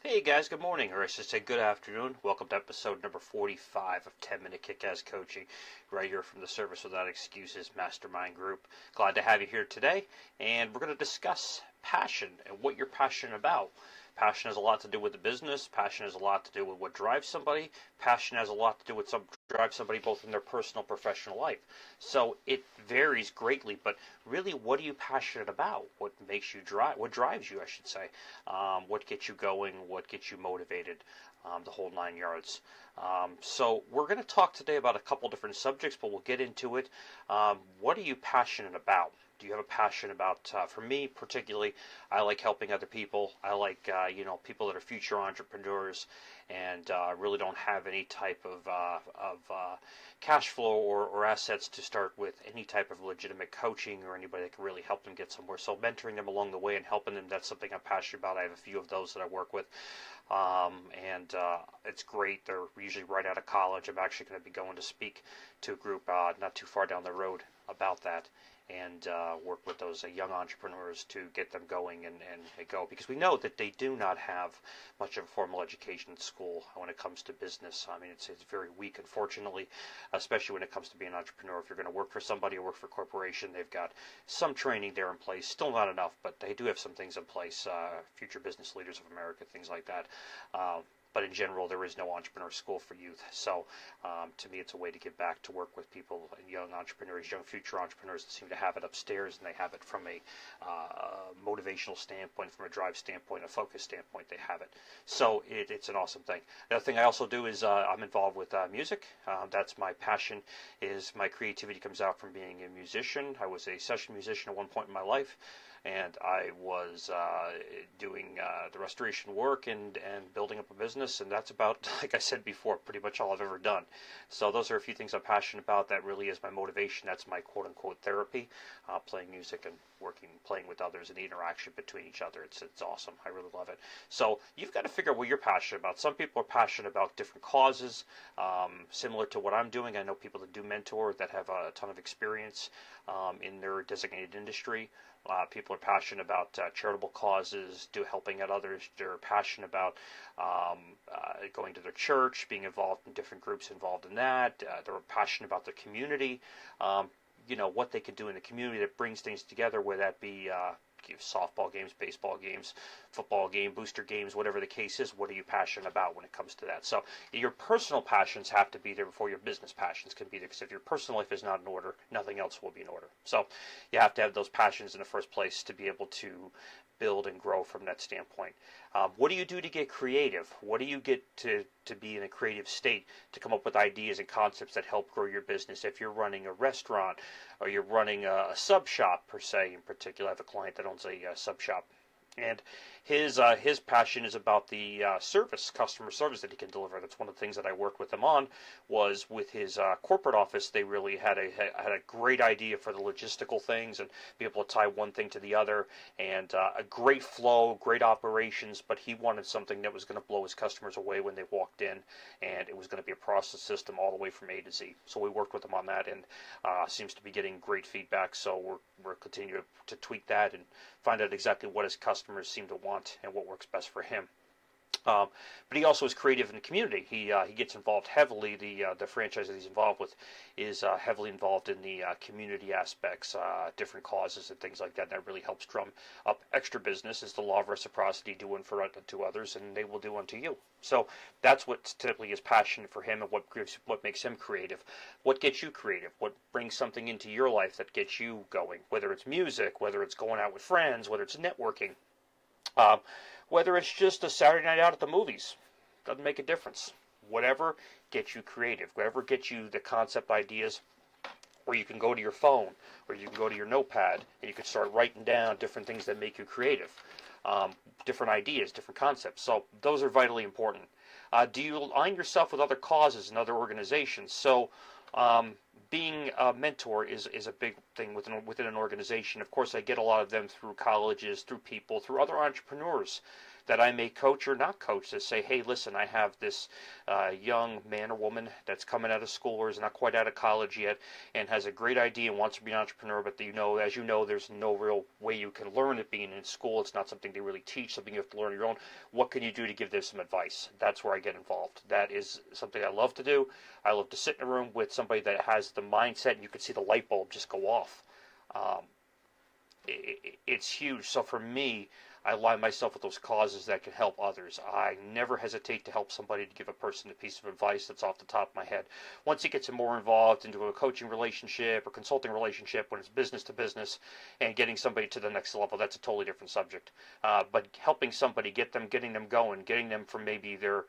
Hey guys, good morning, or I should say good afternoon. Welcome to episode number 45 of 10-Minute Kick-Ass Coaching, right here from the Service Without Excuses Mastermind Group. Glad to have you here today, and we're going to discuss passion and what you're passionate about. Passion has a lot to do with the business. Passion has a lot to do with what drives somebody. Passion has a lot to do with drives somebody both in their personal and professional life. So it varies greatly, but really, what are you passionate about? What makes you drive? What drives you, I should say? What gets you going? What gets you motivated? The whole 9 yards. So we're going to talk today about a couple different subjects, but we'll get into it. What are you passionate about? Do you have a passion about, for me particularly, I like helping other people. I like, people that are future entrepreneurs and really don't have any type of cash flow or assets to start with any type of legitimate coaching or anybody that can really help them get somewhere. So mentoring them along the way and helping them, that's something I'm passionate about. I have a few of those that I work with. It's great. They're usually right out of college. I'm actually going to be going to speak to a group not too far down the road about that, and work with those young entrepreneurs to get them going and go, because we know that they do not have much of a formal education at school when it comes to business. I mean, it's very weak, unfortunately, especially when it comes to being an entrepreneur. If you're going to work for somebody or work for a corporation, they've got some training there in place. Still not enough, but they do have some things in place. Future Business Leaders of America, things like that. But in general, there is no entrepreneur school for youth. So to me, it's a way to give back, to work with people, young entrepreneurs, young future entrepreneurs that seem to have it upstairs, and they have it from a motivational standpoint, from a drive standpoint, a focus standpoint. They have it. So it's an awesome thing. The other thing I also do is I'm involved with music. That's my passion. Is my creativity comes out from being a musician. I was a session musician at one point in my life, and I was doing the restoration work and building up a business, and that's about, like I said before, pretty much all I've ever done. So those are a few things I'm passionate about. That really is my motivation. That's my quote-unquote therapy, playing music and playing with others, and the interaction between each other. It's awesome. I really love it. So you've got to figure out what you're passionate about. Some people are passionate about different causes, similar to what I'm doing. I know people that do mentor that have a ton of experience in their designated industry. People are passionate about charitable causes, helping out others. They're passionate about going to their church, being involved in different groups involved in that. They're passionate about their community, what they can do in the community that brings things together, whether that be softball games, baseball games, football game, booster games, whatever the case is. What are you passionate about when it comes to that? So your personal passions have to be there before your business passions can be there, because if your personal life is not in order, nothing else will be in order. So you have to have those passions in the first place to be able to build and grow from that standpoint. What do you do to get creative? What do you get to be in a creative state to come up with ideas and concepts that help grow your business? If you're running a restaurant or you're running a sub shop, per se, in particular, I have a client that owns a sub shop, and his passion is about the customer service that he can deliver. That's one of the things that I worked with him on, was with his corporate office. They really had a great idea for the logistical things and be able to tie one thing to the other, and a great flow, great operations, but he wanted something that was going to blow his customers away when they walked in, and it was going to be a process system all the way from A to Z. So we worked with him on that, and seems to be getting great feedback. So we're continuing to tweak that and find out exactly what his customers seem to want and what works best for him. But he also is creative in the community. He gets involved heavily. The franchise that he's involved with is heavily involved in the community aspects, different causes and things like that. That really helps drum up extra business. Is the law of reciprocity: do unto others, and they will do unto you. So that's what typically is passionate for him, and what makes him creative. What gets you creative? What brings something into your life that gets you going? Whether it's music, whether it's going out with friends, whether it's networking. Whether it's just a Saturday night out at the movies, doesn't make a difference. Whatever gets you creative, whatever gets you the concept ideas, where you can go to your phone, or you can go to your notepad, and you can start writing down different things that make you creative, different ideas, different concepts. So those are vitally important. Do you align yourself with other causes and other organizations? So being a mentor is a big thing within an organization. Of course, I get a lot of them through colleges, through people, through other entrepreneurs that I may coach or not coach, to say, hey, listen, I have this young man or woman that's coming out of school or is not quite out of college yet and has a great idea and wants to be an entrepreneur, but as you know, there's no real way you can learn it being in school. It's not something they really teach, something you have to learn on your own. What can you do to give them some advice? That's where I get involved. That is something I love to do. I love to sit in a room with somebody that has the mindset, and you can see the light bulb just go off. It's huge. So for me, I align myself with those causes that can help others. I never hesitate to help somebody, to give a person a piece of advice that's off the top of my head. Once he gets more involved into a coaching relationship or consulting relationship, when it's business to business and getting somebody to the next level, that's a totally different subject. But helping somebody, getting them going, getting them from maybe their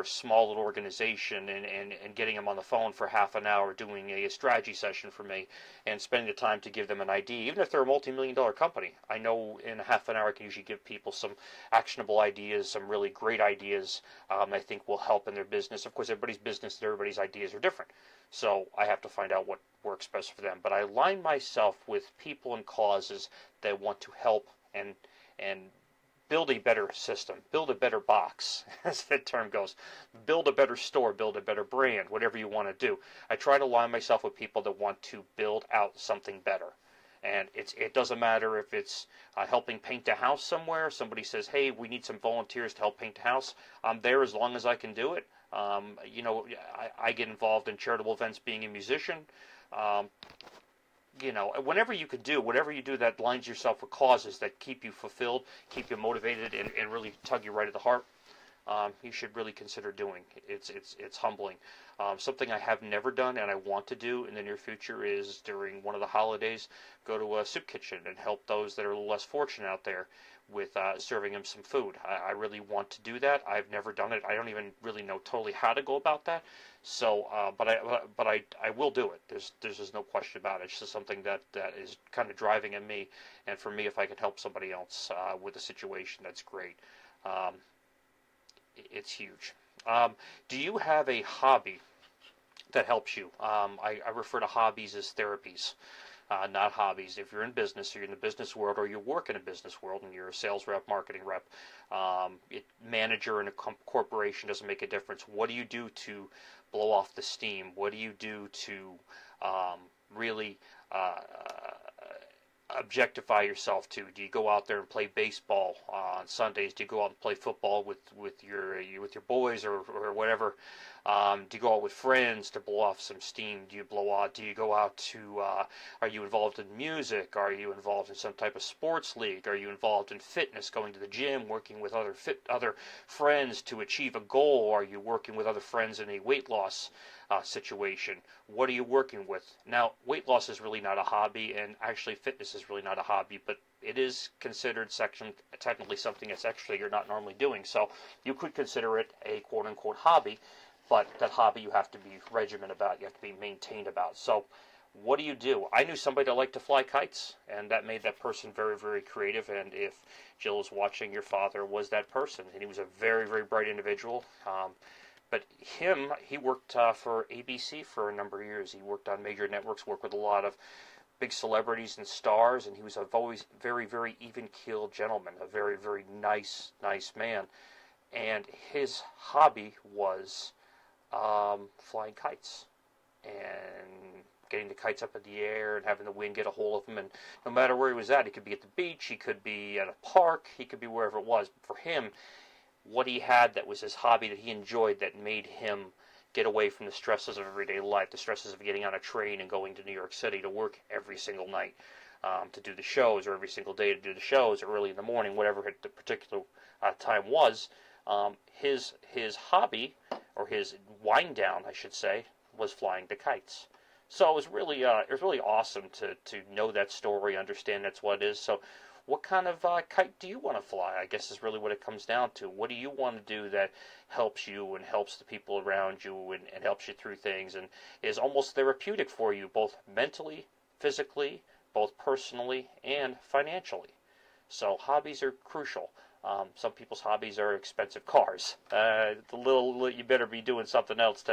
small little organization and getting them on the phone for half an hour doing a strategy session for me and spending the time to give them an idea. Even if they're a multi-million-dollar company, I know in a half an hour I can usually give people some actionable ideas, some really great ideas I think will help in their business. Of course, everybody's business and everybody's ideas are different, so I have to find out what works best for them. But I align myself with people and causes that want to help and build a better system, build a better box, as the term goes, build a better store, build a better brand, whatever you want to do. I try to align myself with people that want to build out something better. And it doesn't matter if it's helping paint a house somewhere. Somebody says, hey, we need some volunteers to help paint a house. I'm there as long as I can do it. I get involved in charitable events being a musician. Whenever you could do, whatever you do that lines yourself with causes that keep you fulfilled, keep you motivated, and really tug you right at the heart, you should really consider doing. It's humbling. Something I have never done and I want to do in the near future is during one of the holidays, go to a soup kitchen and help those that are a little less fortunate out there with serving them some food. I really want to do that. I've never done it. I don't even really know totally how to go about that. So, but I will do it. There's just no question about it. It's just something that is kind of driving at me. And for me, if I can help somebody else with a situation, that's great. It's huge. Do you have a hobby that helps you? I refer to hobbies as therapies, not hobbies. If you're in business, or you're in the business world, or you work in a business world, and you're a sales rep, marketing rep, manager in a corporation, doesn't make a difference. What do you do to blow off the steam? What do you do to really objectify yourself to? Do you go out there and play baseball on Sundays? Do you go out and play football with your boys or whatever? Do you go out with friends to blow off some steam? Do you go out to, are you involved in music? Are you involved in some type of sports league? Are you involved in fitness, going to the gym, working with other friends to achieve a goal? Are you working with other friends in a weight loss situation? What are you working with? Now, weight loss is really not a hobby, and actually fitness is really not a hobby, but it is considered technically something that's actually you're not normally doing. So you could consider it a quote-unquote hobby, but that hobby you have to be regimented about, you have to be maintained about. So what do? I knew somebody that liked to fly kites, and that made that person very, very creative. And if Jill is watching, your father was that person, and he was a very, very bright individual. But he worked for ABC for a number of years. He worked on major networks, worked with a lot of big celebrities and stars, and he was always very, very even-keeled gentleman, a very, very nice man. And his hobby was flying kites and getting the kites up in the air and having the wind get a hold of him. And no matter where he was at, he could be at the beach, he could be at a park, he could be wherever it was. But for him, what he had that was his hobby that he enjoyed, that made him get away from the stresses of everyday life, the stresses of getting on a train and going to New York City to work every single night to do the shows, or every single day to do the shows, or early in the morning, whatever the particular time was. His hobby, or his wind down, I should say, was flying the kites. So it was really awesome to know that story, understand that's what it is. So what kind of kite do you want to fly? I guess is really what it comes down to. What do you want to do that helps you and helps the people around you and helps you through things and is almost therapeutic for you, both mentally, physically, both personally, and financially? So hobbies are crucial. Some people's hobbies are expensive cars. You better be doing something else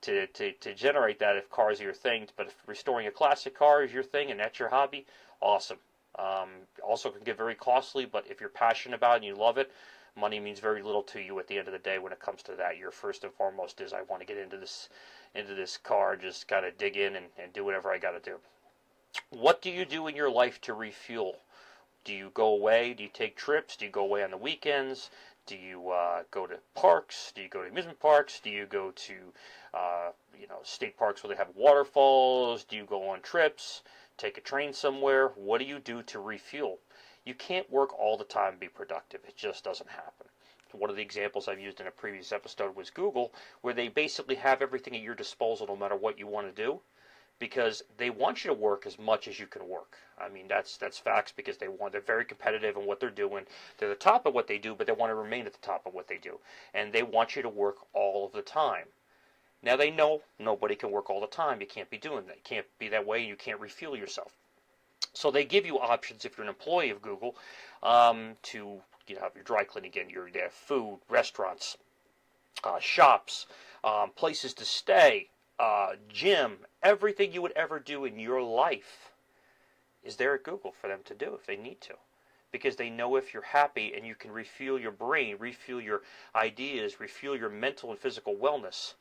to generate that if cars are your thing. But if restoring a classic car is your thing and that's your hobby, awesome. Also can get very costly, but if you're passionate about it and you love it, money means very little to you at the end of the day when it comes to that. Your first and foremost is, I want to get into this car, just got to dig in and do whatever I got to do. What do you do in your life to refuel? Do you go away? Do you take trips? Do you go away on the weekends? Do you go to parks? Do you go to amusement parks? Do you go to state parks where they have waterfalls? Do you go on trips? Take a train somewhere? What do you do to refuel? You can't work all the time and be productive. It just doesn't happen. One of the examples I've used in a previous episode was Google, where they basically have everything at your disposal no matter what you want to do, because they want you to work as much as you can work. I mean, that's facts, because they're very competitive in what they're doing. They're the top of what they do, but they want to remain at the top of what they do. And they want you to work all of the time. Now, they know nobody can work all the time. You can't be doing that. You can't be that way. You can't refuel yourself. So they give you options if you're an employee of Google to have your dry cleaning again, your food, restaurants, shops, places to stay, gym, everything you would ever do in your life is there at Google for them to do if they need to. Because they know if you're happy and you can refuel your brain, refuel your ideas, refuel your mental and physical wellness,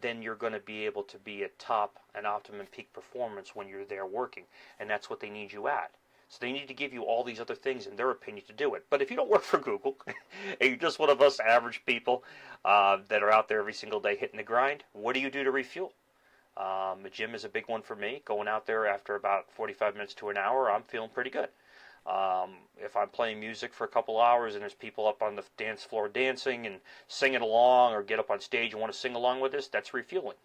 then you're going to be able to be at top and optimum peak performance when you're there working. And that's what they need you at. So they need to give you all these other things in their opinion to do it. But if you don't work for Google, and you're just one of us average people that are out there every single day hitting the grind, what do you do to refuel? The gym is a big one for me. Going out there after about 45 minutes to an hour, I'm feeling pretty good. If I'm playing music for a couple hours and there's people up on the dance floor dancing and singing along, or get up on stage and want to sing along with us, that's refueling.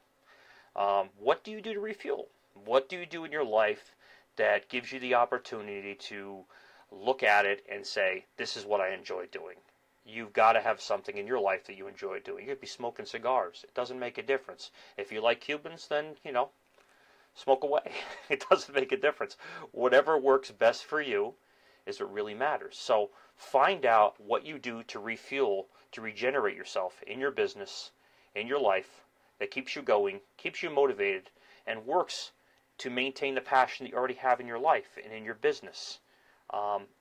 What do you do to refuel? What do you do in your life that gives you the opportunity to look at it and say, this is what I enjoy doing? You've got to have something in your life that you enjoy doing. You could be smoking cigars. It doesn't make a difference. If you like Cubans, then, smoke away. It doesn't make a difference. Whatever works best for you is what really matters. So find out what you do to refuel, to regenerate yourself in your business, in your life, that keeps you going, keeps you motivated, and works to maintain the passion that you already have in your life and in your business.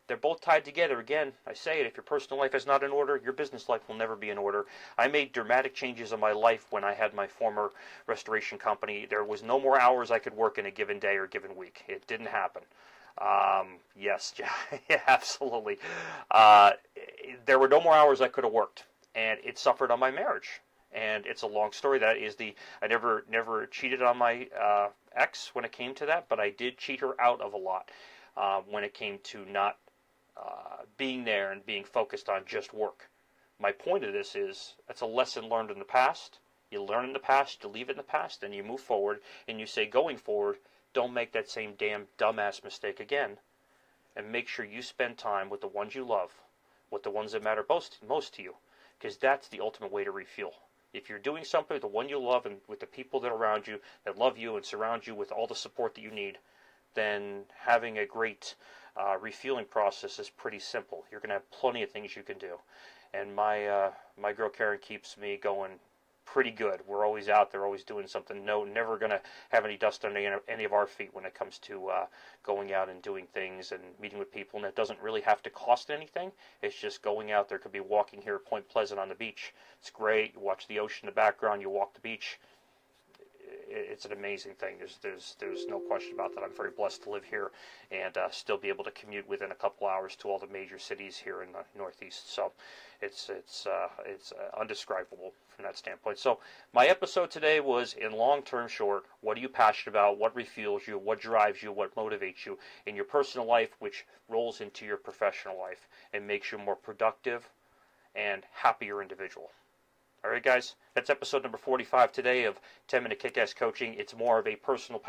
They're both tied together. Again, I say it, if your personal life is not in order, your business life will never be in order. I made dramatic changes in my life when I had my former restoration company. There was no more hours I could work in a given day or a given week. It didn't happen. Yes, yeah, absolutely. There were no more hours I could have worked, and it suffered on my marriage. And it's a long story. That is I never cheated on my ex when it came to that, but I did cheat her out of a lot when it came to not being there and being focused on just work. My point of this is, that's a lesson learned in the past. You learn in the past, you leave it in the past, and you move forward, and you say, going forward, don't make that same damn dumbass mistake again, and make sure you spend time with the ones you love, with the ones that matter most to you, because that's the ultimate way to refuel. If you're doing something with the one you love and with the people that are around you, that love you and surround you with all the support that you need, then having a great refueling process is pretty simple. You're going to have plenty of things you can do. And my girl Karen keeps me going pretty good. We're always out there, always doing something. No, never going to have any dust on any of our feet when it comes to going out and doing things and meeting with people. And it doesn't really have to cost anything. It's just going out there. Could be walking here at Point Pleasant on the beach. It's great. You watch the ocean in the background. You walk the beach. It's an amazing thing. There's no question about that. I'm very blessed to live here and still be able to commute within a couple hours to all the major cities here in the Northeast. So it's undescribable from that standpoint. So my episode today was, in long-term short, what are you passionate about? What refuels you? What drives you? What motivates you in your personal life, which rolls into your professional life and makes you a more productive and happier individual. All right, guys, that's episode number 45 today of 10-Minute Kick-Ass Coaching. It's more of a personal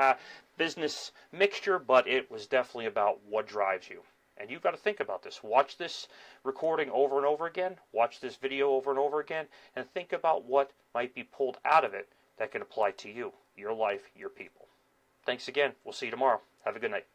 business mixture, but it was definitely about what drives you. And you've got to think about this. Watch this recording over and over again. Watch this video over and over again. And think about what might be pulled out of it that can apply to you, your life, your people. Thanks again. We'll see you tomorrow. Have a good night.